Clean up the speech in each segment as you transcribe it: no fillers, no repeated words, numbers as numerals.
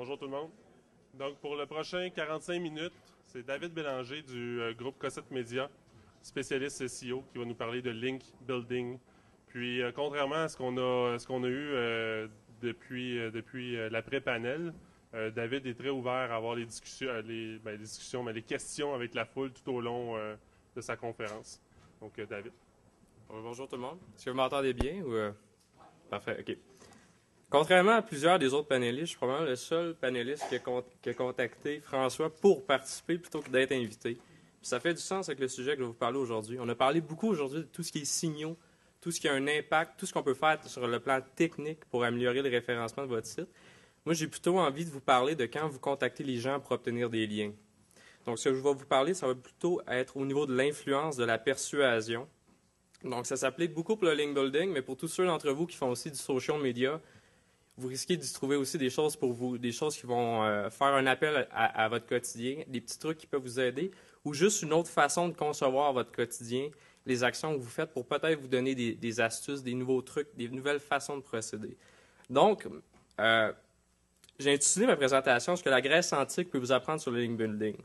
Bonjour tout le monde. Donc, pour le prochain 45 minutes, c'est David Bélanger du groupe Cossette Média, spécialiste SEO, qui va nous parler de link building. Puis, contrairement à ce qu'on a eu depuis l'après-panel, David est très ouvert à avoir les discussions, les questions avec la foule tout au long de sa conférence. Donc, David. Bonjour tout le monde. Est-ce que vous m'entendez bien? Parfait, OK. Contrairement à plusieurs des autres panélistes, je suis probablement le seul panéliste qui a contacté François pour participer plutôt que d'être invité. Puis ça fait du sens avec le sujet que je vais vous parler aujourd'hui. On a parlé beaucoup aujourd'hui de tout ce qui est signaux, tout ce qui a un impact, tout ce qu'on peut faire sur le plan technique pour améliorer le référencement de votre site. Moi, j'ai plutôt envie de vous parler de quand vous contactez les gens pour obtenir des liens. Donc, ce que je vais vous parler, ça va plutôt être au niveau de l'influence, de la persuasion. Donc, ça s'applique beaucoup pour le link building, mais pour tous ceux d'entre vous qui font aussi du social media, vous risquez d'y trouver aussi des choses pour vous, des choses qui vont faire un appel à votre quotidien, des petits trucs qui peuvent vous aider, ou juste une autre façon de concevoir votre quotidien, les actions que vous faites pour peut-être vous donner des astuces, des nouveaux trucs, des nouvelles façons de procéder. Donc, j'ai intitulé ma présentation « Ce que la Grèce antique peut vous apprendre sur le link building ».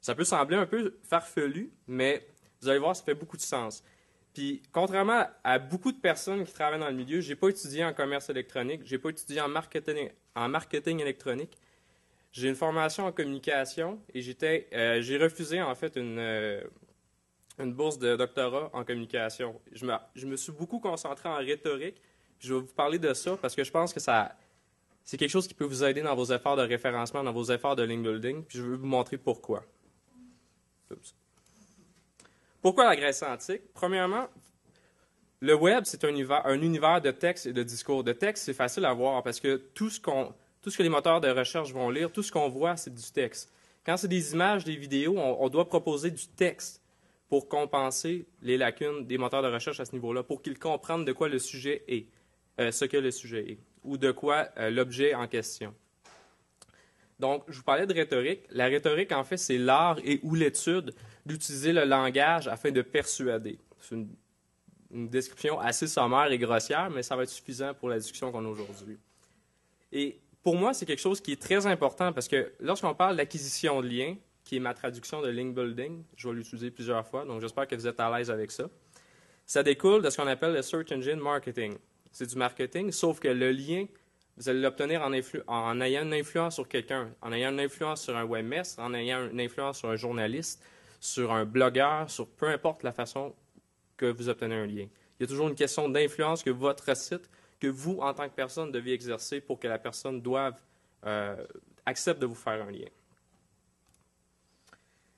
Ça peut sembler un peu farfelu, mais vous allez voir, ça fait beaucoup de sens. Puis, contrairement à beaucoup de personnes qui travaillent dans le milieu, je n'ai pas étudié en commerce électronique, je n'ai pas étudié en marketing électronique. J'ai une formation en communication et j'ai refusé en fait une bourse de doctorat en communication. Je me suis beaucoup concentré en rhétorique. Je vais vous parler de ça parce que je pense que c'est quelque chose qui peut vous aider dans vos efforts de référencement, dans vos efforts de link building. Puis je vais vous montrer pourquoi. Oups. Pourquoi la Grèce antique? Premièrement, le web, c'est un univers de texte et de discours. De texte, c'est facile à voir parce que tout ce que les moteurs de recherche vont lire, tout ce qu'on voit, c'est du texte. Quand c'est des images, des vidéos, on doit proposer du texte pour compenser les lacunes des moteurs de recherche à ce niveau-là, pour qu'ils comprennent de quoi le sujet est, ce que le sujet est, ou de quoi l'objet en question. Donc, je vous parlais de rhétorique. La rhétorique, en fait, c'est l'art et ou l'étude d'utiliser le langage afin de persuader. C'est une description assez sommaire et grossière, mais ça va être suffisant pour la discussion qu'on a aujourd'hui. Et pour moi, c'est quelque chose qui est très important parce que lorsqu'on parle d'acquisition de liens, qui est ma traduction de link building, je vais l'utiliser plusieurs fois, donc j'espère que vous êtes à l'aise avec ça, ça découle de ce qu'on appelle le Search Engine Marketing. C'est du marketing, sauf que le lien, vous allez l'obtenir en ayant une influence sur quelqu'un, en ayant une influence sur un webmaster, en ayant une influence sur un journaliste, sur un blogueur, sur peu importe la façon que vous obtenez un lien. Il y a toujours une question d'influence que votre site, que vous, en tant que personne, devez exercer pour que la personne accepte de vous faire un lien.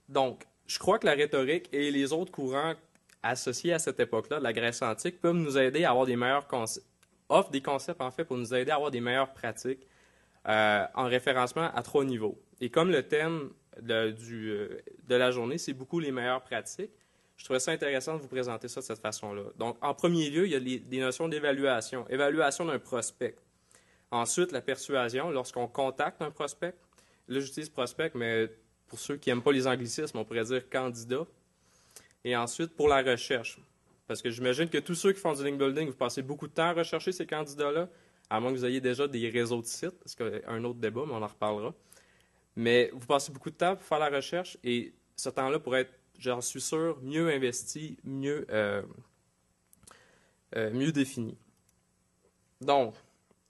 Donc, je crois que la rhétorique et les autres courants associés à cette époque-là, de la Grèce antique, peuvent nous aider à avoir des meilleurs concepts, offrent des concepts, en fait, pour nous aider à avoir des meilleures pratiques en référencement à 3 niveaux. Et comme le thème de la journée, c'est beaucoup les meilleures pratiques, je trouvais ça intéressant de vous présenter ça de cette façon-là. Donc, en premier lieu, il y a des notions d'évaluation. Évaluation d'un prospect. Ensuite, la persuasion, lorsqu'on contacte un prospect. Là, j'utilise prospect, mais pour ceux qui n'aiment pas les anglicismes, on pourrait dire candidat. Et ensuite, pour la recherche. Parce que j'imagine que tous ceux qui font du link building, vous passez beaucoup de temps à rechercher ces candidats-là, à moins que vous ayez déjà des réseaux de sites, parce qu'il y a un autre débat, mais on en reparlera. Mais vous passez beaucoup de temps pour faire la recherche et ce temps-là pourrait être, j'en suis sûr, mieux investi, mieux défini. Donc,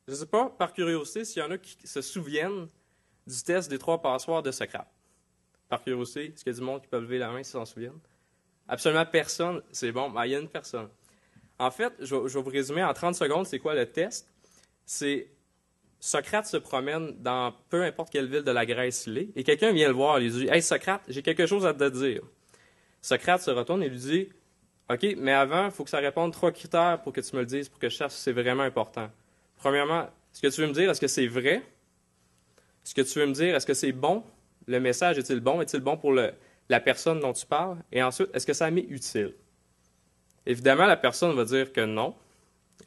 je ne sais pas, par curiosité, s'il y en a qui se souviennent du test des 3 passoires de Socrate. Par curiosité, est-ce qu'il y a du monde qui peut lever la main s'ils s'en souviennent? Absolument personne. C'est bon, il y a une personne. En fait, je vais vous résumer en 30 secondes c'est quoi le test. C'est Socrate se promène dans peu importe quelle ville de la Grèce il est, et quelqu'un vient le voir et lui dit « Hey Socrate, j'ai quelque chose à te dire. » Socrate se retourne et lui dit « OK, mais avant, il faut que ça réponde 3 critères pour que tu me le dises, pour que je sache si c'est vraiment important. Premièrement, est-ce que tu veux me dire, est-ce que c'est vrai? Est-ce que tu veux me dire, est-ce que c'est bon? Le message est-il bon? Est-il bon pour la personne dont tu parles? Et ensuite, est-ce que ça m'est utile? » Évidemment, la personne va dire que non.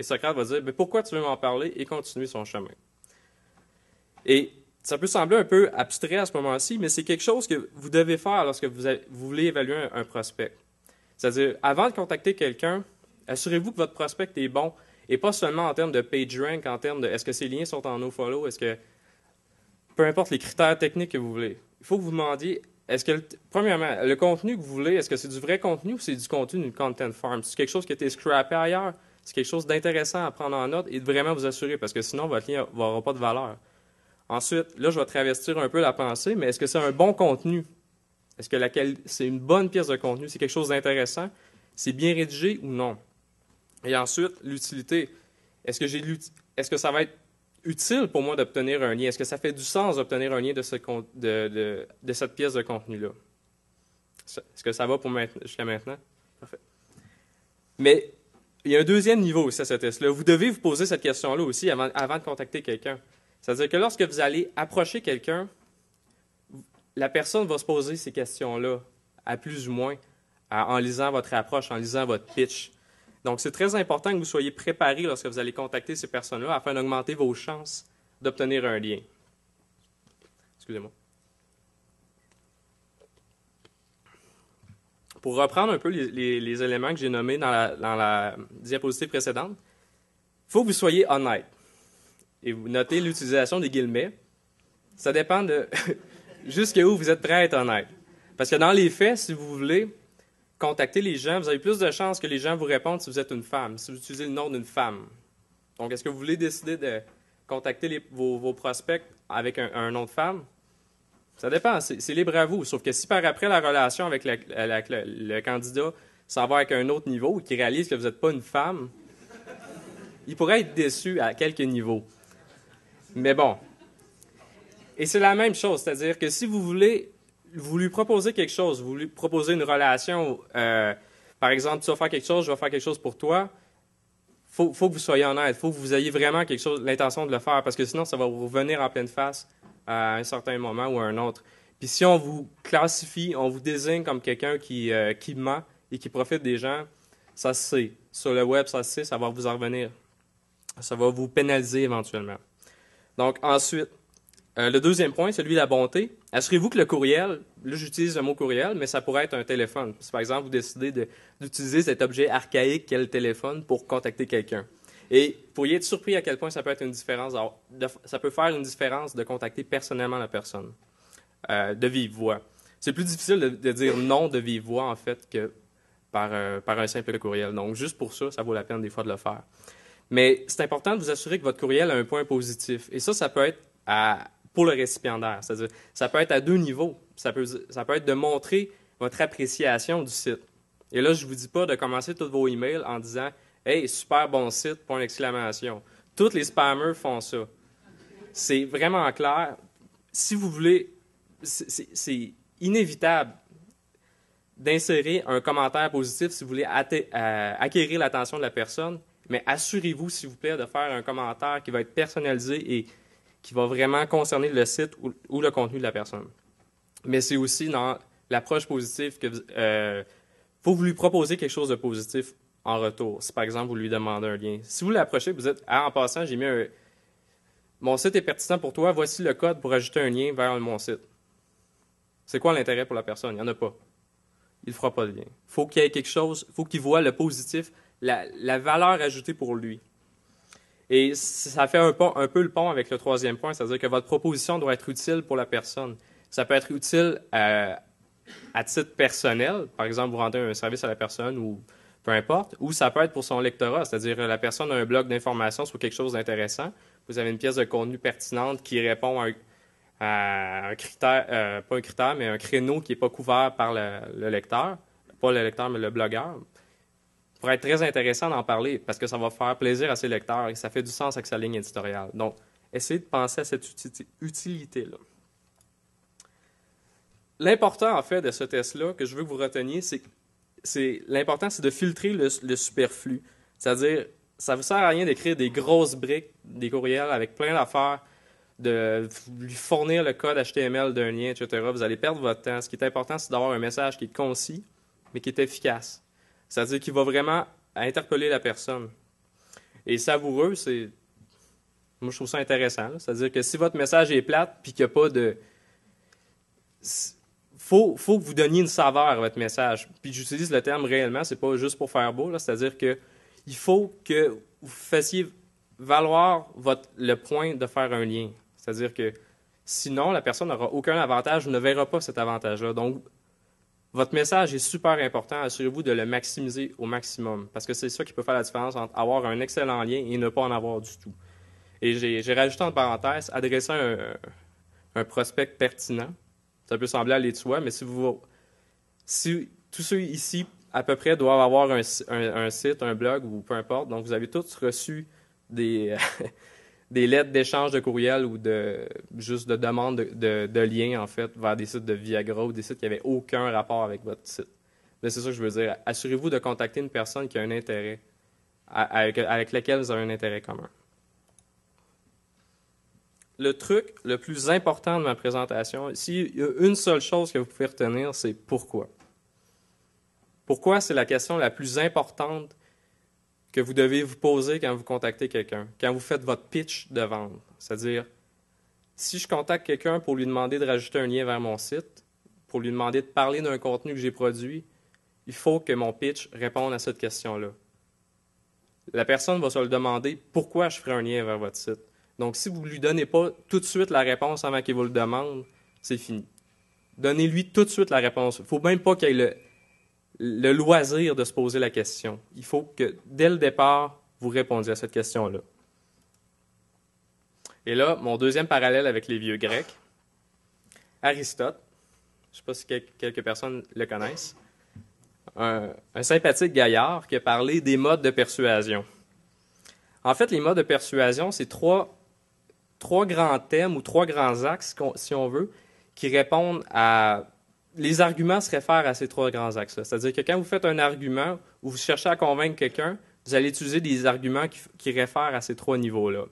Et Socrate va dire « Mais pourquoi tu veux m'en parler? » et continuer son chemin. Et ça peut sembler un peu abstrait à ce moment-ci, mais c'est quelque chose que vous devez faire lorsque vous voulez évaluer un prospect. C'est-à-dire, avant de contacter quelqu'un, assurez-vous que votre prospect est bon, et pas seulement en termes de page rank, en termes de est-ce que ses liens sont en nofollow, est-ce que peu importe les critères techniques que vous voulez. Il faut que vous demandiez, premièrement, le contenu que vous voulez, est-ce que c'est du vrai contenu ou c'est du contenu d'une content farm? C'est quelque chose qui a été scrappé ailleurs? C'est quelque chose d'intéressant à prendre en note et de vraiment vous assurer, parce que sinon, votre lien n'aura pas de valeur. Ensuite, là, je vais travestir un peu la pensée, mais est-ce que c'est un bon contenu? Est-ce que c'est une bonne pièce de contenu? C'est quelque chose d'intéressant? C'est bien rédigé ou non? Et ensuite, l'utilité. Est-ce que ça va être utile pour moi d'obtenir un lien? Est-ce que ça fait du sens d'obtenir un lien de cette pièce de contenu-là? Est-ce que ça va jusqu'à maintenant? Parfait. Mais il y a un deuxième niveau aussi à ce test-là. Vous devez vous poser cette question-là aussi avant de contacter quelqu'un. C'est-à-dire que lorsque vous allez approcher quelqu'un, la personne va se poser ces questions-là, à plus ou moins, en lisant votre approche, en lisant votre pitch. Donc, c'est très important que vous soyez préparé lorsque vous allez contacter ces personnes-là afin d'augmenter vos chances d'obtenir un lien. Excusez-moi. Pour reprendre un peu les éléments que j'ai nommés dans la diapositive précédente, il faut que vous soyez honnête. Et vous notez l'utilisation des guillemets. Ça dépend de jusqu'où vous êtes prêt à être honnête. Parce que dans les faits, si vous voulez contacter les gens, vous avez plus de chances que les gens vous répondent si vous êtes une femme, si vous utilisez le nom d'une femme. Donc, est-ce que vous voulez décider de contacter vos prospects avec un nom de femme? Ça dépend, c'est libre à vous. Sauf que si par après la relation avec le candidat s'en va avec un autre niveau et qu'il réalise que vous n'êtes pas une femme, il pourrait être déçu à quelques niveaux. Mais bon. Et c'est la même chose, c'est-à-dire que si vous lui proposez quelque chose, vous lui proposez une relation, par exemple, tu vas faire quelque chose, je vais faire quelque chose pour toi, faut que vous soyez honnête, il faut que vous ayez vraiment l'intention de le faire, parce que sinon, ça va vous revenir en pleine face à un certain moment ou à un autre. Puis si on vous classifie, on vous désigne comme quelqu'un qui ment et qui profite des gens, ça se sait. Sur le web, ça se sait, ça va vous en revenir. Ça va vous pénaliser éventuellement. Donc, ensuite, le deuxième point, celui de la bonté. Assurez-vous que le courriel, là j'utilise le mot courriel, mais ça pourrait être un téléphone. Si par exemple vous décidez d'utiliser cet objet archaïque qu'est le téléphone pour contacter quelqu'un. Et vous pourriez être surpris à quel point ça peut être une différence. Ça peut faire une différence de contacter personnellement la personne, de vive voix. C'est plus difficile de dire non de vive voix, en fait, que par un simple courriel. Donc, juste pour ça, ça vaut la peine des fois de le faire. Mais c'est important de vous assurer que votre courriel a un point positif. Et ça peut être pour le récipiendaire. C'est-à-dire, ça peut être à deux niveaux. Ça peut être de montrer votre appréciation du site. Et là, je ne vous dis pas de commencer tous vos emails en disant « Hey, super bon site, point d'exclamation ». Tous les spammers font ça. C'est vraiment clair. Si vous voulez, c'est inévitable d'insérer un commentaire positif si vous voulez acquérir l'attention de la personne, mais assurez-vous, s'il vous plaît, de faire un commentaire qui va être personnalisé et qui va vraiment concerner le site ou le contenu de la personne. Mais c'est aussi dans l'approche positive que faut que vous lui proposez quelque chose de positif en retour. Si, par exemple, vous lui demandez un lien. Si vous l'approchez, vous dites « Ah, en passant, j'ai mis mon site est pertinent pour toi, voici le code pour ajouter un lien vers mon site. » C'est quoi l'intérêt pour la personne? Il n'y en a pas. Il ne fera pas de lien. Il faut qu'il y ait quelque chose, il faut qu'il voit le positif, la valeur ajoutée pour lui. Et ça fait un peu le pont avec le troisième point, c'est-à-dire que votre proposition doit être utile pour la personne. Ça peut être utile à titre personnel, par exemple, vous rendez un service à la personne ou peu importe, ou ça peut être pour son lectorat, c'est-à-dire la personne a un blog d'information sur quelque chose d'intéressant, vous avez une pièce de contenu pertinente qui répond à un critère, pas un critère, mais un créneau qui n'est pas couvert par le lecteur, pas le lecteur, mais le blogueur. Ça pourrait être très intéressant d'en parler parce que ça va faire plaisir à ses lecteurs et ça fait du sens avec sa ligne éditoriale. Donc, essayez de penser à cette utilité-là. L'important, en fait, de ce test-là, que je veux que vous reteniez, l'important, c'est de filtrer le superflu. C'est-à-dire, ça ne vous sert à rien d'écrire des grosses briques, des courriels avec plein d'affaires, de lui fournir le code HTML d'un lien, etc. Vous allez perdre votre temps. Ce qui est important, c'est d'avoir un message qui est concis, mais qui est efficace. C'est-à-dire qu'il va vraiment interpeller la personne. Et savoureux, moi, je trouve ça intéressant. C'est-à-dire que si votre message est plate puis qu'il n'y a pas de... Faut que vous donniez une saveur à votre message. Puis j'utilise le terme réellement, c'est pas juste pour faire beau. C'est-à-dire que il faut que vous fassiez valoir le point de faire un lien. C'est-à-dire que Sinon, la personne n'aura aucun avantage, ne verra pas cet avantage-là. Donc, votre message est super important. Assurez-vous de le maximiser au maximum, parce que c'est ça qui peut faire la différence entre avoir un excellent lien et ne pas en avoir du tout. Et j'ai rajouté en parenthèse, adresser un prospect pertinent. Ça peut sembler aller de soi, mais si tous ceux ici, à peu près, doivent avoir un site, un blog ou peu importe, donc vous avez tous reçu des, des lettres d'échange de courriel ou juste de demande de liens, en fait, vers des sites de Viagra ou des sites qui n'avaient aucun rapport avec votre site. Mais c'est ça que je veux dire. Assurez-vous de contacter une personne qui a un intérêt, avec laquelle vous avez un intérêt commun. Le truc le plus important de ma présentation, s'il y a une seule chose que vous pouvez retenir, c'est pourquoi. Pourquoi, c'est la question la plus importante que vous devez vous poser quand vous contactez quelqu'un, quand vous faites votre pitch de vente. C'est-à-dire, si je contacte quelqu'un pour lui demander de rajouter un lien vers mon site, pour lui demander de parler d'un contenu que j'ai produit, il faut que mon pitch réponde à cette question-là. La personne va se le demander pourquoi je ferai un lien vers votre site. Donc, si vous ne lui donnez pas tout de suite la réponse avant qu'il vous le demande, c'est fini. Donnez-lui tout de suite la réponse. Il ne faut même pas qu'il ait le loisir de se poser la question. Il faut que, dès le départ, vous répondiez à cette question-là. Et là, mon deuxième parallèle avec les vieux Grecs, Aristote, je ne sais pas si quelques personnes le connaissent, un sympathique gaillard qui a parlé des modes de persuasion. En fait, les modes de persuasion, c'est trois grands thèmes ou trois grands axes, si on veut, qui répondent à... Les arguments se réfèrent à ces trois grands axes-là. C'est-à-dire que quand vous faites un argument ou vous cherchez à convaincre quelqu'un, vous allez utiliser des arguments qui réfèrent à ces trois niveaux-là.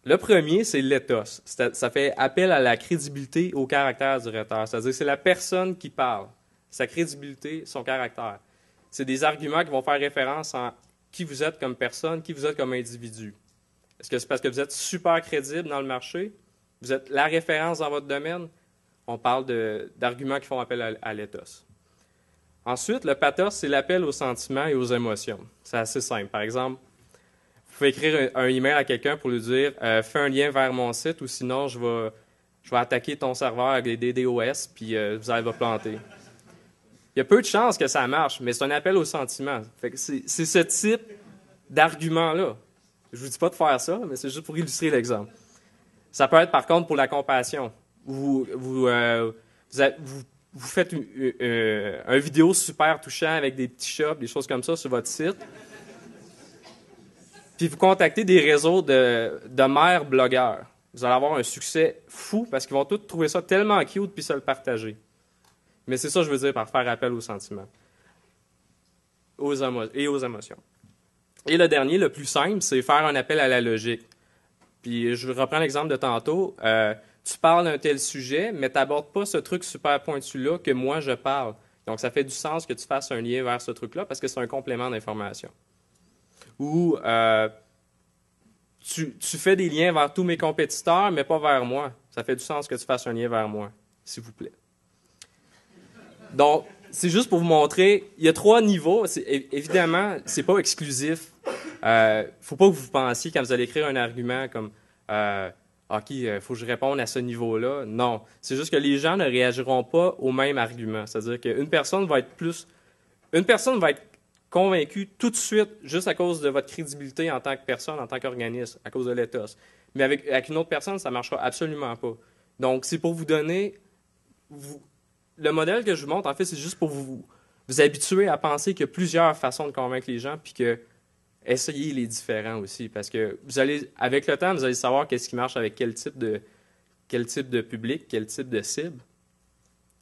Le premier, c'est l'éthos. Ça fait appel à la crédibilité, au caractère du rhéteur. C'est-à-dire que c'est la personne qui parle, sa crédibilité, son caractère. C'est des arguments qui vont faire référence à qui vous êtes comme personne, qui vous êtes comme individu. Est-ce que c'est parce que vous êtes super crédible dans le marché? Vous êtes la référence dans votre domaine? On parle d'arguments qui font appel à l'éthos. Ensuite, le pathos, c'est l'appel aux sentiments et aux émotions. C'est assez simple. Par exemple, vous pouvez écrire un email à quelqu'un pour lui dire « Fais un lien vers mon site ou sinon je vais attaquer ton serveur avec des DDoS puis vous allez vous planter. » Il y a peu de chances que ça marche, mais c'est un appel aux sentiments. C'est ce type d'argument-là. Je ne vous dis pas de faire ça, mais c'est juste pour illustrer l'exemple. Ça peut être par contre pour la compassion. Vous faites une vidéo super touchant avec des petits chats, des choses comme ça sur votre site. Puis vous contactez des réseaux de mères blogueurs. Vous allez avoir un succès fou parce qu'ils vont tous trouver ça tellement cute puis se le partager. Mais c'est ça que je veux dire par faire appel aux sentiments et aux émotions. Et le dernier, le plus simple, c'est faire un appel à la logique. Puis je reprends l'exemple de tantôt. Tu parles d'un tel sujet, mais tu n'abordes pas ce truc super pointu-là que moi je parle. Donc ça fait du sens que tu fasses un lien vers ce truc-là parce que c'est un complément d'information. Ou tu fais des liens vers tous mes compétiteurs, mais pas vers moi. Ça fait du sens que tu fasses un lien vers moi, s'il vous plaît. Donc, c'est juste pour vous montrer, il y a trois niveaux. Évidemment, c'est pas exclusif. Faut pas que vous pensiez, quand vous allez écrire un argument comme OK, il faut que je réponde à ce niveau-là. Non, c'est juste que les gens ne réagiront pas au même argument. C'est-à-dire qu'une personne va être convaincue tout de suite juste à cause de votre crédibilité en tant que personne, en tant qu'organisme, à cause de l'éthos. Mais avec une autre personne, ça ne marchera absolument pas. Donc, c'est pour vous donner... Le modèle que je vous montre, en fait, c'est juste pour vous habituer à penser qu'il y a plusieurs façons de convaincre les gens, puis que essayez les différents aussi, parce que avec le temps, vous allez savoir qu'est-ce qui marche avec quel type de public, quel type de cible,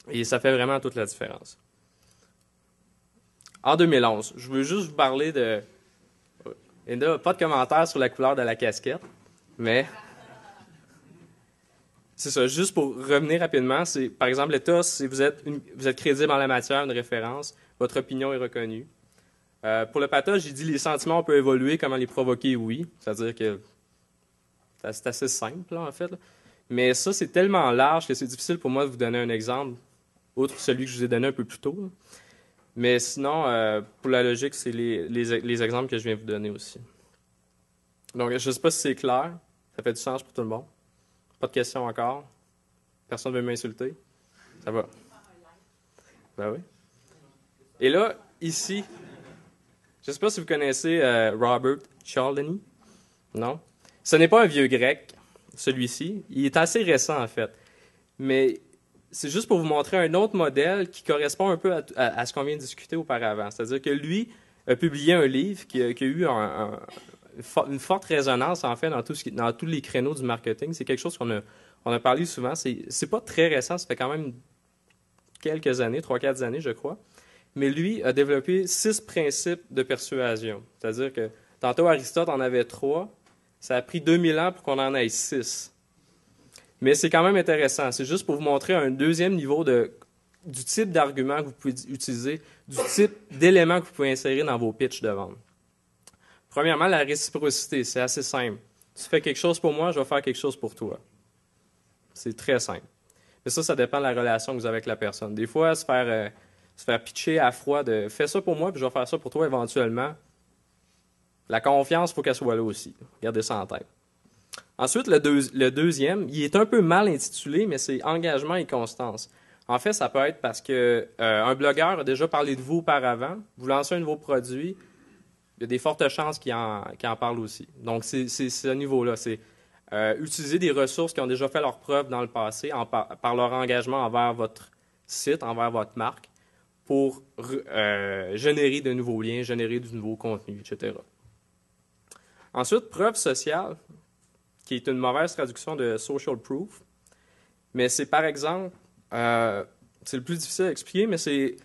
et ça fait vraiment toute la différence. En 2011, je veux juste vous parler de... Il n'y a pas de commentaires sur la couleur de la casquette, mais... C'est ça, juste pour revenir rapidement, c'est par exemple l'éthos, c'est vous êtes crédible en la matière, une référence, votre opinion est reconnue. Pour le pathos, j'ai dit les sentiments, on peut évoluer, comment les provoquer, oui. C'est-à-dire que c'est assez simple, là, en fait. Là. Mais ça, c'est tellement large que c'est difficile pour moi de vous donner un exemple, autre que celui que je vous ai donné un peu plus tôt. Là. Mais sinon, pour la logique, c'est les exemples que je viens de vous donner aussi. Donc, je ne sais pas si c'est clair. Ça fait du sens pour tout le monde. Pas de questions encore? Personne ne veut m'insulter? Ça va? Ben oui. Et là, ici, je ne sais pas si vous connaissez Robert Cialdini. Non? Ce n'est pas un vieux grec, celui-ci. Il est assez récent, en fait. Mais c'est juste pour vous montrer un autre modèle qui correspond un peu à ce qu'on vient de discuter auparavant. C'est-à-dire que lui a publié un livre qui a eu une forte résonance, en fait, dans tous les créneaux du marketing. C'est quelque chose on a parlé souvent. C'est pas très récent, ça fait quand même quelques années, 3-4 années, je crois. Mais lui a développé 6 principes de persuasion. C'est-à-dire que tantôt Aristote en avait 3. Ça a pris 2000 ans pour qu'on en ait 6. Mais c'est quand même intéressant. C'est juste pour vous montrer un deuxième niveau du type d'argument que vous pouvez utiliser, du type d'éléments que vous pouvez insérer dans vos pitchs de vente. Premièrement, la réciprocité. C'est assez simple. Tu fais quelque chose pour moi, je vais faire quelque chose pour toi. C'est très simple. Mais ça dépend de la relation que vous avez avec la personne. Des fois, se faire pitcher à froid de « fais ça pour moi, puis je vais faire ça pour toi éventuellement », la confiance, il faut qu'elle soit là aussi. Gardez ça en tête. Ensuite, le deuxième, il est un peu mal intitulé, mais c'est engagement et constance. En fait, ça peut être parce que un blogueur a déjà parlé de vous auparavant, vous lancez un nouveau produit, il y a des fortes chances qu'il en parle aussi. Donc, c'est ce niveau-là. C'est utiliser des ressources qui ont déjà fait leur preuve dans le passé par leur engagement envers votre site, envers votre marque, pour générer de nouveaux liens, générer du nouveau contenu, etc. Ensuite, preuve sociale, qui est une mauvaise traduction de social proof. Mais c'est par exemple, c'est le plus difficile à expliquer, mais c'est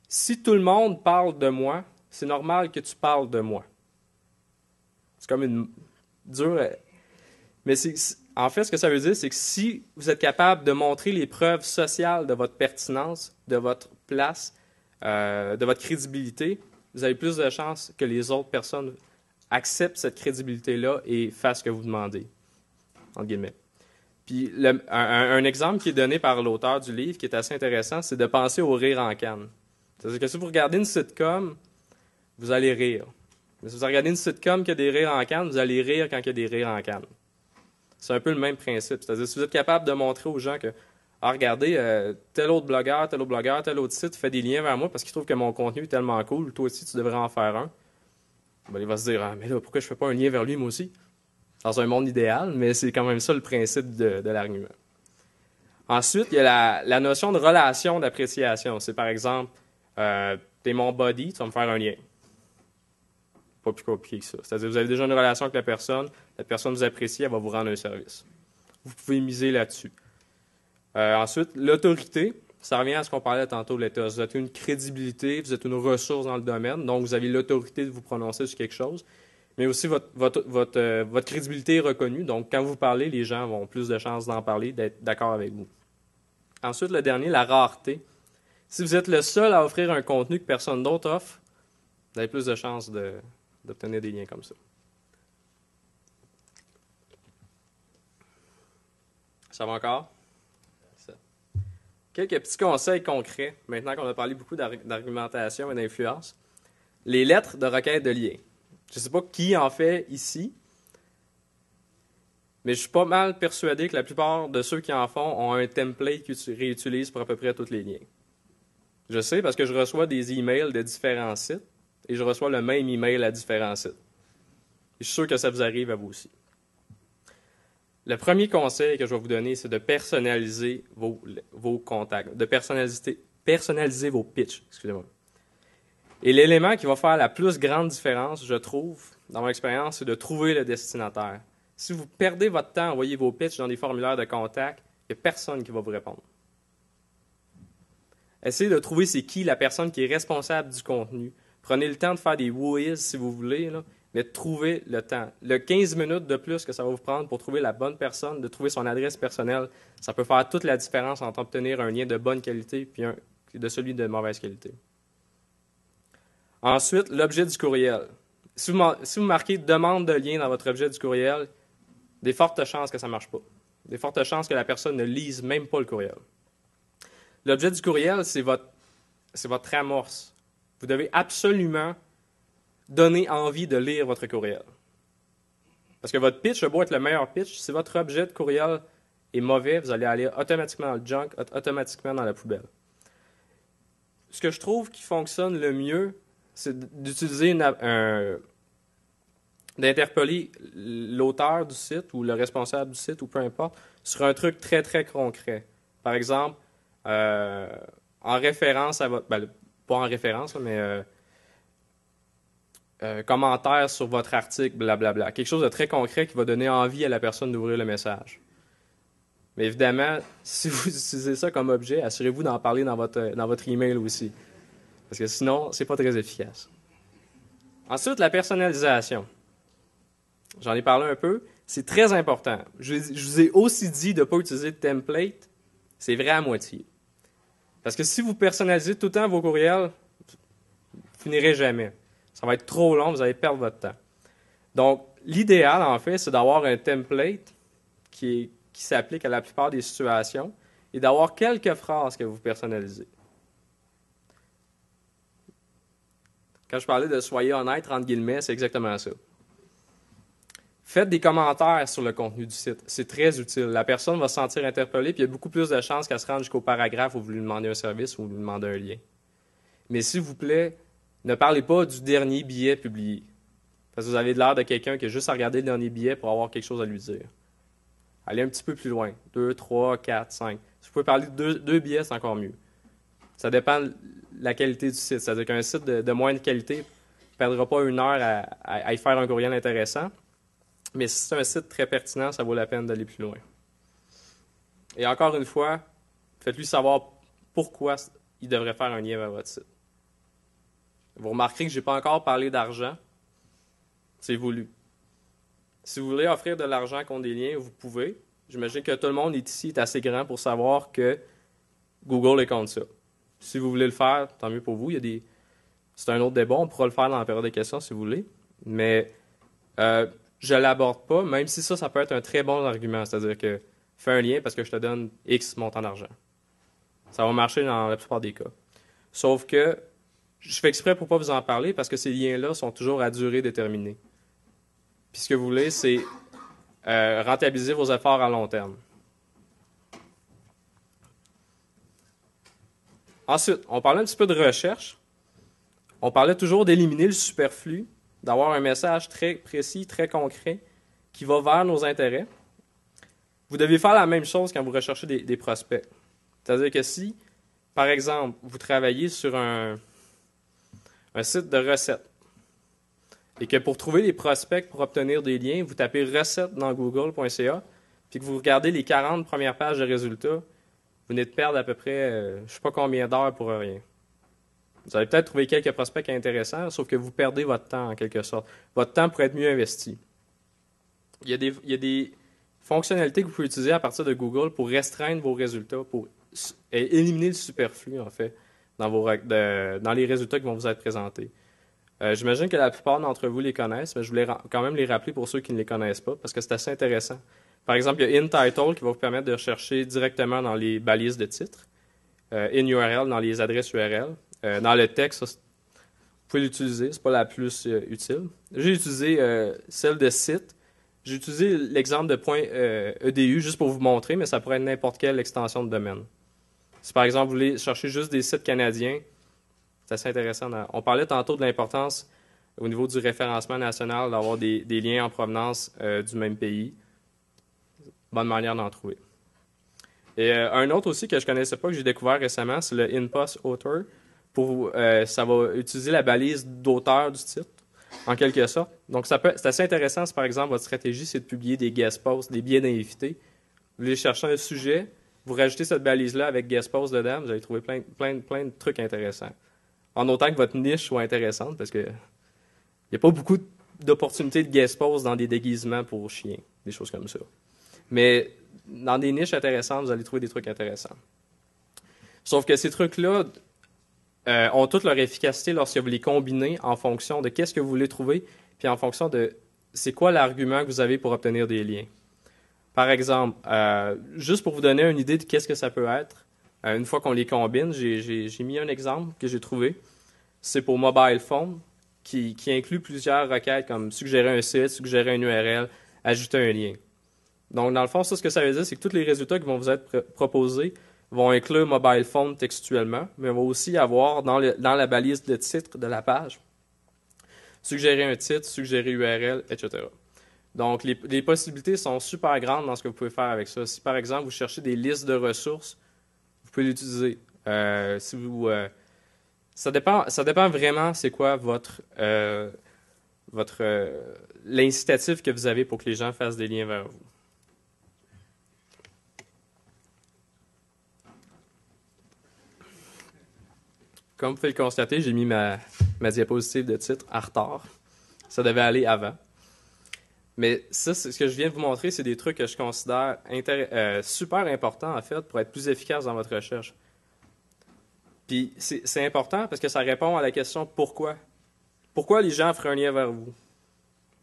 si tout le monde parle de moi, c'est normal que tu parles de moi. C'est comme une dure. Mais en fait, ce que ça veut dire, c'est que si vous êtes capable de montrer les preuves sociales de votre pertinence, de votre place, de votre crédibilité, vous avez plus de chances que les autres personnes acceptent cette crédibilité-là et fassent ce que vous demandez, entre guillemets. Puis un exemple qui est donné par l'auteur du livre, qui est assez intéressant, c'est de penser au rire en canne. C'est-à-dire que si vous regardez une sitcom, vous allez rire. Mais si vous regardez une sitcom qui a des rires en canne, vous allez rire quand il y a des rires en canne. C'est un peu le même principe. C'est-à-dire si vous êtes capable de montrer aux gens que regardez, tel autre blogueur, tel autre site fait des liens vers moi parce qu'il trouve que mon contenu est tellement cool, toi aussi tu devrais en faire un. Ben, il va se dire, ah, mais là, pourquoi je ne fais pas un lien vers lui, moi aussi? Dans un monde idéal, mais c'est quand même ça le principe de l'argument. Ensuite, il y a la notion de relation d'appréciation. C'est par exemple, t'es mon buddy, tu vas me faire un lien. Pas plus compliqué que ça. C'est-à-dire, vous avez déjà une relation avec la personne vous apprécie, elle va vous rendre un service. Vous pouvez miser là-dessus. Ensuite, l'autorité. Ça revient à ce qu'on parlait tantôt de l'État. Vous êtes une crédibilité, vous êtes une ressource dans le domaine, donc vous avez l'autorité de vous prononcer sur quelque chose, mais aussi votre crédibilité est reconnue, donc quand vous parlez, les gens vont plus de chances d'en parler, d'être d'accord avec vous. Ensuite, le dernier, la rareté. Si vous êtes le seul à offrir un contenu que personne d'autre offre, vous avez plus de chances d'obtenir des liens comme ça. Ça va encore? Quelques petits conseils concrets, maintenant qu'on a parlé beaucoup d'argumentation et d'influence. Les lettres de requête de lien. Je ne sais pas qui en fait ici, mais je suis pas mal persuadé que la plupart de ceux qui en font ont un template qu'ils réutilisent pour à peu près tous les liens. Je sais parce que je reçois des emails de différents sites et je reçois le même email à différents sites. Et je suis sûr que ça vous arrive à vous aussi. Le premier conseil que je vais vous donner, c'est de personnaliser vos contacts, de personnaliser vos pitchs, excusez-moi. Et l'élément qui va faire la plus grande différence, je trouve, dans mon expérience, c'est de trouver le destinataire. Si vous perdez votre temps à envoyer vos pitchs dans des formulaires de contact, il n'y a personne qui va vous répondre. Essayez de trouver c'est qui la personne qui est responsable du contenu. Prenez le temps de faire des who-is si vous voulez, là, mais trouvez le temps. Le 15 minutes de plus que ça va vous prendre pour trouver la bonne personne, de trouver son adresse personnelle, ça peut faire toute la différence entre obtenir un lien de bonne qualité et de celui de mauvaise qualité. Ensuite, l'objet du courriel. Si vous marquez « demande de lien » dans votre objet du courriel, des fortes chances que ça ne marche pas. Des fortes chances que la personne ne lise même pas le courriel. L'objet du courriel, c'est votre amorce. Vous devez absolument donner envie de lire votre courriel. Parce que votre pitch, beau être le meilleur pitch, si votre objet de courriel est mauvais, vous allez aller automatiquement dans le junk, automatiquement dans la poubelle. Ce que je trouve qui fonctionne le mieux, c'est d'utiliser d'interpeller l'auteur du site ou le responsable du site ou peu importe sur un truc très, très concret. Par exemple, en référence à votre... Ben, pas en référence, là, mais commentaire sur votre article, blablabla. Quelque chose de très concret qui va donner envie à la personne d'ouvrir le message. Mais évidemment, si vous utilisez ça comme objet, assurez-vous d'en parler dans votre email aussi. Parce que sinon, c'est pas très efficace. Ensuite, la personnalisation. J'en ai parlé un peu. C'est très important. Je vous ai aussi dit de ne pas utiliser de template. C'est vrai à moitié. Parce que si vous personnalisez tout le temps vos courriels, vous ne finirez jamais. Ça va être trop long, vous allez perdre votre temps. Donc, l'idéal, en fait, c'est d'avoir un template qui s'applique à la plupart des situations et d'avoir quelques phrases que vous personnalisez. Quand je parlais de « soyez honnête », entre guillemets, c'est exactement ça. Faites des commentaires sur le contenu du site. C'est très utile. La personne va se sentir interpellée, puis il y a beaucoup plus de chances qu'elle se rende jusqu'au paragraphe où vous lui demandez un service ou vous lui demandez un lien. Mais s'il vous plaît, ne parlez pas du dernier billet publié. Parce que vous avez l'air de quelqu'un qui a juste à regarder le dernier billet pour avoir quelque chose à lui dire. Allez un petit peu plus loin. 2, 3, 4, 5. Si vous pouvez parler de deux billets, c'est encore mieux. Ça dépend de la qualité du site. C'est-à-dire qu'un site de moindre qualité ne perdra pas une heure à y faire un courriel intéressant. Mais si c'est un site très pertinent, ça vaut la peine d'aller plus loin. Et encore une fois, faites-lui savoir pourquoi il devrait faire un lien vers votre site. Vous remarquerez que je n'ai pas encore parlé d'argent. C'est voulu. Si vous voulez offrir de l'argent contre des liens, vous pouvez. J'imagine que tout le monde ici est assez grand pour savoir que Google est contre ça. Si vous voulez le faire, tant mieux pour vous. C'est un autre débat. On pourra le faire dans la période de questions si vous voulez. Mais je ne l'aborde pas, même si ça peut être un très bon argument. C'est-à-dire que fais un lien parce que je te donne X montant d'argent. Ça va marcher dans la plupart des cas. Sauf que je fais exprès pour ne pas vous en parler parce que ces liens-là sont toujours à durée déterminée. Puis ce que vous voulez, c'est rentabiliser vos efforts à long terme. Ensuite, on parlait un petit peu de recherche. On parlait toujours d'éliminer le superflu, d'avoir un message très précis, très concret, qui va vers nos intérêts. Vous devez faire la même chose quand vous recherchez des prospects. C'est-à-dire que si, par exemple, vous travaillez sur un site de recettes, et que pour trouver les prospects pour obtenir des liens, vous tapez recettes dans google.ca, puis que vous regardez les 40 premières pages de résultats, vous venez de perdre à peu près, je ne sais pas combien d'heures pour rien. Vous allez peut-être trouver quelques prospects intéressants, sauf que vous perdez votre temps en quelque sorte. Votre temps pourrait être mieux investi. Il y a des fonctionnalités que vous pouvez utiliser à partir de Google pour restreindre vos résultats, pour éliminer le superflu, en fait, dans les résultats qui vont vous être présentés. J'imagine que la plupart d'entre vous les connaissent, mais je voulais quand même les rappeler pour ceux qui ne les connaissent pas, parce que c'est assez intéressant. Par exemple, il y a InTitle qui va vous permettre de rechercher directement dans les balises de titres, InURL dans les adresses URL. Dans le texte, vous pouvez l'utiliser, c'est pas la plus utile. J'ai utilisé celle de site. J'ai utilisé l'exemple de .edu juste pour vous montrer, mais ça pourrait être n'importe quelle extension de domaine. Si par exemple vous voulez chercher juste des sites canadiens, c'est assez intéressant. On parlait tantôt de l'importance au niveau du référencement national d'avoir des liens en provenance du même pays. Bonne manière d'en trouver. Et un autre aussi que je ne connaissais pas, que j'ai découvert récemment, c'est le InPost Author. Ça va utiliser la balise d'auteur du titre, en quelque sorte. Donc, c'est assez intéressant si, par exemple, votre stratégie, c'est de publier des guest posts, des billets d'invités. Vous voulez chercher un sujet, vous rajoutez cette balise-là avec guest posts dedans, vous allez trouver plein de trucs intéressants. En autant que votre niche soit intéressante, parce que il n'y a pas beaucoup d'opportunités de guest posts dans des déguisements pour chiens, des choses comme ça. Mais dans des niches intéressantes, vous allez trouver des trucs intéressants. Sauf que ces trucs-là ont toute leur efficacité lorsque vous les combinez en fonction de qu'est-ce que vous voulez trouver, puis en fonction de c'est quoi l'argument que vous avez pour obtenir des liens. Par exemple, juste pour vous donner une idée de qu'est-ce que ça peut être, une fois qu'on les combine, j'ai mis un exemple que j'ai trouvé. C'est pour mobile phone, qui inclut plusieurs requêtes comme suggérer un site, suggérer une URL, ajouter un lien. Donc, dans le fond, ça, ce que ça veut dire, c'est que tous les résultats qui vont vous être proposés vont inclure mobile phone textuellement, mais vont aussi avoir dans la balise de titre de la page, suggérer un titre, suggérer URL, etc. Donc, les possibilités sont super grandes dans ce que vous pouvez faire avec ça. Si, par exemple, vous cherchez des listes de ressources, vous pouvez l'utiliser. Ça dépend vraiment c'est quoi l'incitatif que vous avez pour que les gens fassent des liens vers vous. Comme vous pouvez le constater, j'ai mis ma diapositive de titre en retard. Ça devait aller avant. Mais ça, ce que je viens de vous montrer, c'est des trucs que je considère super importants, en fait, pour être plus efficace dans votre recherche. Puis c'est important parce que ça répond à la question « Pourquoi? » Pourquoi les gens feraient un lien vers vous?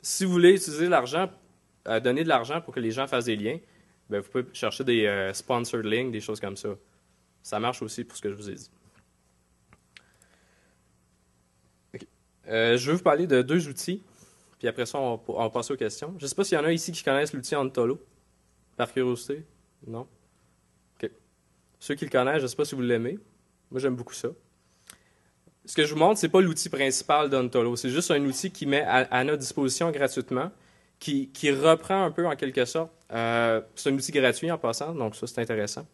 Si vous voulez utiliser l'argent, donner de l'argent pour que les gens fassent des liens, bien, vous pouvez chercher des sponsored links, des choses comme ça. Ça marche aussi pour ce que je vous ai dit. Okay. Je veux vous parler de 2 outils, puis après ça, on va passer aux questions. Je ne sais pas s'il y en a ici qui connaissent l'outil Ontolo, par curiosité. Non? OK. Ceux qui le connaissent, je ne sais pas si vous l'aimez. Moi, j'aime beaucoup ça. Ce que je vous montre, ce n'est pas l'outil principal d'Ontolo. C'est juste un outil qui met à notre disposition gratuitement, qui reprend un peu en quelque sorte. C'est un outil gratuit en passant, donc ça, c'est intéressant.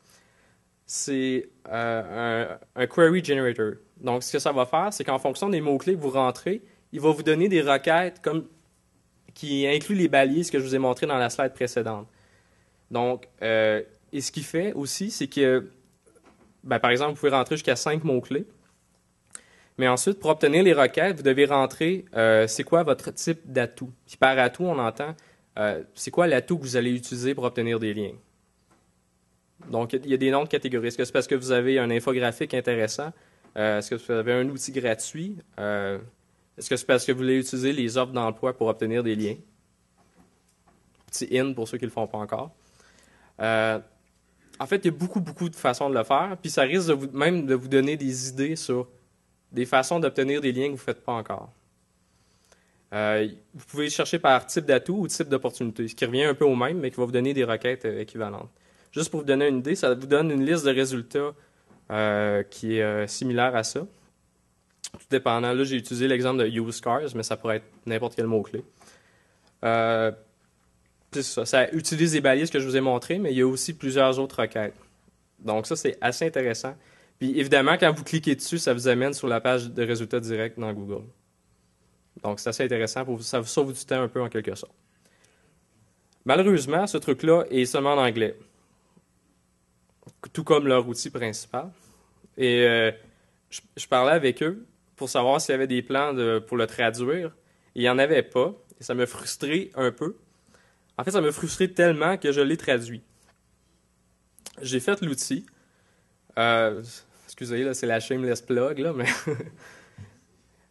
C'est un query generator. Donc, ce que ça va faire, c'est qu'en fonction des mots-clés que vous rentrez, il va vous donner des requêtes qui incluent les balises que je vous ai montrées dans la slide précédente. Donc, et ce qu'il fait aussi, c'est que, par exemple, vous pouvez rentrer jusqu'à 5 mots-clés. Mais ensuite, pour obtenir les requêtes, vous devez rentrer c'est quoi votre type d'atout. Puis par atout, on entend c'est quoi l'atout que vous allez utiliser pour obtenir des liens. Donc, il y a des noms de catégories. Est-ce que c'est parce que vous avez un infographique intéressant? Est-ce que vous avez un outil gratuit? Est-ce que c'est parce que vous voulez utiliser les offres d'emploi pour obtenir des liens? Petit in pour ceux qui ne le font pas encore. En fait, il y a beaucoup de façons de le faire. Puis ça risque même de vous donner des idées sur des façons d'obtenir des liens que vous ne faites pas encore. Vous pouvez chercher par type d'atout ou type d'opportunité, ce qui revient un peu au même, mais qui va vous donner des requêtes équivalentes. Juste pour vous donner une idée, ça vous donne une liste de résultats qui est similaire à ça. Tout dépendant. Là, j'ai utilisé l'exemple de Use Cars, mais ça pourrait être n'importe quel mot-clé. C'est ça. Ça utilise les balises que je vous ai montrées, mais il y a aussi plusieurs autres requêtes. Donc ça, c'est assez intéressant. Puis évidemment, quand vous cliquez dessus, ça vous amène sur la page de résultats directs dans Google. Donc c'est assez intéressant, ça vous sauve du temps un peu en quelque sorte. Malheureusement, ce truc-là est seulement en anglais, tout comme leur outil principal. Et je parlais avec eux pour savoir s'il y avait des plans pour le traduire. Il n'y en avait pas, et ça m'a frustré un peu. En fait, ça m'a frustré tellement que je l'ai traduit. J'ai fait l'outil. Excusez, là, c'est la shameless plug, là, mais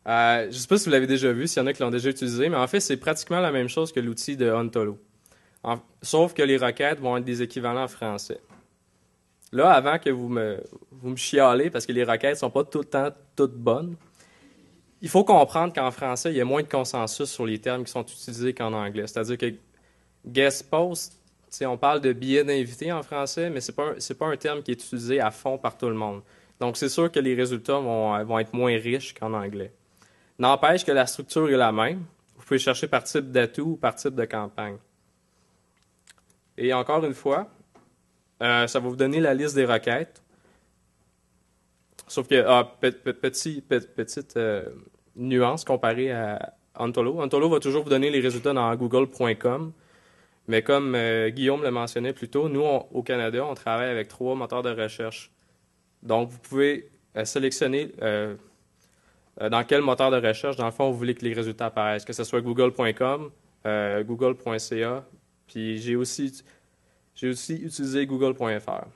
je ne sais pas si vous l'avez déjà vu, s'il y en a qui l'ont déjà utilisé, mais en fait, c'est pratiquement la même chose que l'outil de Ontolo. Sauf que les requêtes vont être des équivalents en français. Là, avant que vous me chialez, parce que les requêtes ne sont pas tout le temps toutes bonnes, il faut comprendre qu'en français, il y a moins de consensus sur les termes qui sont utilisés qu'en anglais. C'est-à-dire que guest post, on parle de billet d'invité en français, mais ce n'est pas un terme qui est utilisé à fond par tout le monde. Donc, c'est sûr que les résultats vont être moins riches qu'en anglais. N'empêche que la structure est la même. Vous pouvez chercher par type d'atout ou par type de campagne. Et encore une fois, ça va vous donner la liste des requêtes. Sauf que, petite nuance comparée à Ontolo. Ontolo va toujours vous donner les résultats dans google.com. Mais comme Guillaume le mentionnait plus tôt, nous, au Canada, on travaille avec 3 moteurs de recherche. Donc, vous pouvez sélectionner dans quel moteur de recherche, dans le fond, vous voulez que les résultats apparaissent, que ce soit google.com, google.ca, puis j'ai aussi utilisé google.fr.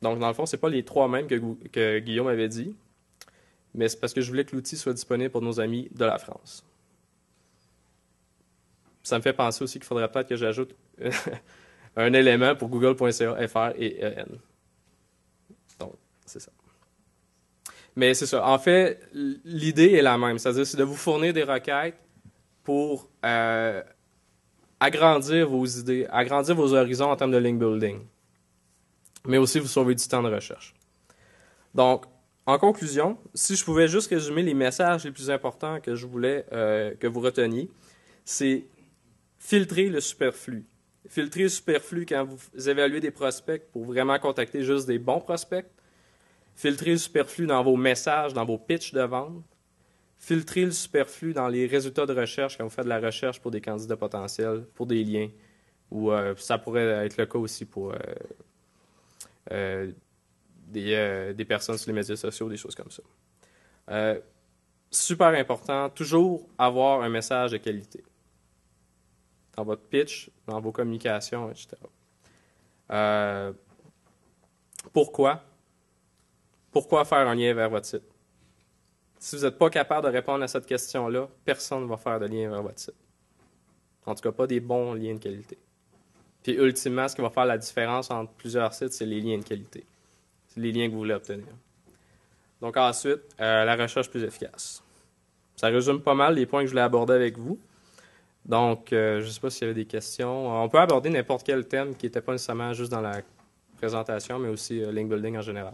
Donc, dans le fond, ce n'est pas les 3 mêmes que Guillaume avait dit, mais c'est parce que je voulais que l'outil soit disponible pour nos amis de la France. Ça me fait penser aussi qu'il faudrait peut-être que j'ajoute un élément pour google.ca, FR et EN. Donc, c'est ça. Mais c'est ça. En fait, l'idée est la même. C'est-à-dire, c'est de vous fournir des requêtes pour agrandir vos idées, agrandir vos horizons en termes de link building, mais aussi vous sauver du temps de recherche. Donc, en conclusion, si je pouvais juste résumer les messages les plus importants que je voulais que vous reteniez, c'est filtrer le superflu. Filtrer le superflu quand vous évaluez des prospects pour vraiment contacter juste des bons prospects. Filtrer le superflu dans vos messages, dans vos pitchs de vente. Filtrer le superflu dans les résultats de recherche quand vous faites de la recherche pour des candidats potentiels, pour des liens. Ou ça pourrait être le cas aussi pour des personnes sur les médias sociaux, des choses comme ça. Super important, toujours avoir un message de qualité. Dans votre pitch, dans vos communications, etc. Pourquoi? Pourquoi faire un lien vers votre site? Si vous n'êtes pas capable de répondre à cette question-là, personne ne va faire de lien vers votre site. En tout cas, pas des bons liens de qualité. Puis, ultimement, ce qui va faire la différence entre plusieurs sites, c'est les liens de qualité. C'est les liens que vous voulez obtenir. Donc, ensuite, la recherche plus efficace. Ça résume pas mal les points que je voulais aborder avec vous. Donc, je ne sais pas s'il y avait des questions. On peut aborder n'importe quel thème qui n'était pas nécessairement juste dans la présentation, mais aussi link building en général.